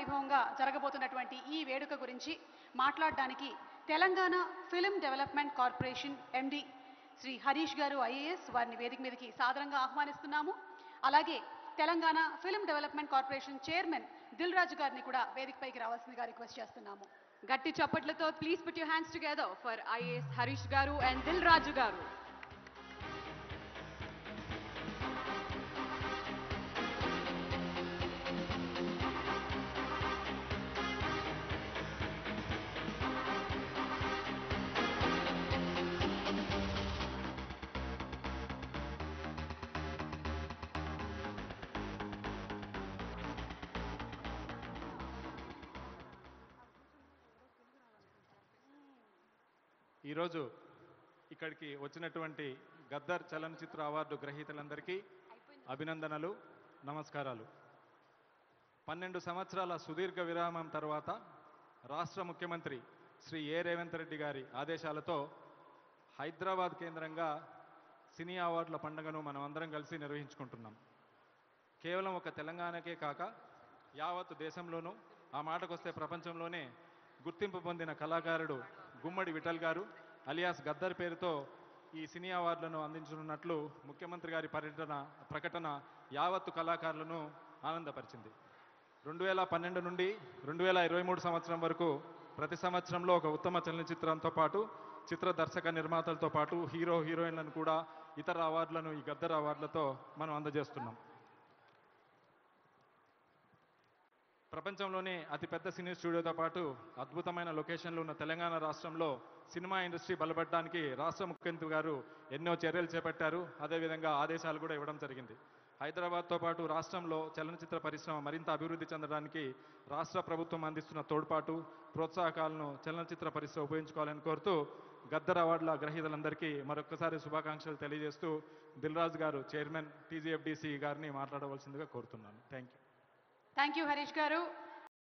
వైభవంగా జరగబోతున్నటువంటి ఈ వేడుక గురించి మాట్లాడడానికి Telangana film development corporation MD Shri Harish గారు ఐఏఎస్ వారిని వేదిక మీదకి సాదరంగా ఆహ్వానిస్తున్నాము. అలాగే Telangana film development corporation chairman Dil Raju గారిని కూడా వేదికపైకి రావాల్సిందిగా రిక్వెస్ట్ చేస్తున్నాము. గట్టి చప్పట్లతో please put your hands together for IAS Harish గారు అండ్ దిల్ రాజు గారు. ఈరోజు ఇక్కడికి వచ్చినటువంటి గద్దర్ చలనచిత్ర అవార్డు గ్రహీతలందరికీ అభినందనలు, నమస్కారాలు. 12 సంవత్సరాల సుదీర్ఘ విరామం తర్వాత రాష్ట్ర ముఖ్యమంత్రి శ్రీ ఏ రేవంత్ రెడ్డి గారి ఆదేశాలతో హైదరాబాద్ కేంద్రంగా సినీ అవార్డుల పండుగను మనం అందరం కలిసి నిర్వహించుకుంటున్నాం. కేవలం ఒక తెలంగాణకే కాక యావత్తు దేశంలోనూ, ఆ మాటకొస్తే ప్రపంచంలోనే గుర్తింపు పొందిన కళాకారుడు గుమ్మడి విఠల్ గారు అలియాస్ గద్దర్ పేరుతో ఈ సినీ అవార్డులను అందించనున్నట్లు ముఖ్యమంత్రి గారి ప్రకటన యావత్తు కళాకారులను ఆనందపరిచింది. 2012 నుండి 2023 సంవత్సరం వరకు ప్రతి సంవత్సరంలో ఒక ఉత్తమ చలనచిత్రంతో పాటు చిత్ర దర్శక నిర్మాతలతో పాటు హీరో హీరోయిన్లను కూడా ఇతర అవార్డులను ఈ గద్దర్ అవార్డులతో మనం అందజేస్తున్నాం. ప్రపంచంలోనే అతిపెద్ద సినీ స్టూడియోతో పాటు అద్భుతమైన లొకేషన్లు ఉన్న తెలంగాణ రాష్ట్రంలో సినిమా ఇండస్ట్రీ బలపడడానికి రాష్ట్ర ముఖ్యమంత్రి గారు ఎన్నో చర్యలు చేపట్టారు. అదేవిధంగా ఆదేశాలు కూడా ఇవ్వడం జరిగింది. హైదరాబాద్తో పాటు రాష్ట్రంలో చలనచిత్ర పరిశ్రమ మరింత అభివృద్ధి చెందడానికి రాష్ట్ర ప్రభుత్వం అందిస్తున్న తోడ్పాటు, ప్రోత్సాహకాలను చలనచిత్ర పరిశ్రమ ఉపయోగించుకోవాలని కోరుతూ గద్దర్ అవార్డుల గ్రహీతలందరికీ మరొకసారి శుభాకాంక్షలు తెలియజేస్తూ దిల్ రాజు గారు చైర్మన్ TGFDC గారిని మాట్లాడవలసిందిగా కోరుతున్నాను. Thank you. Thank you Harish గారు.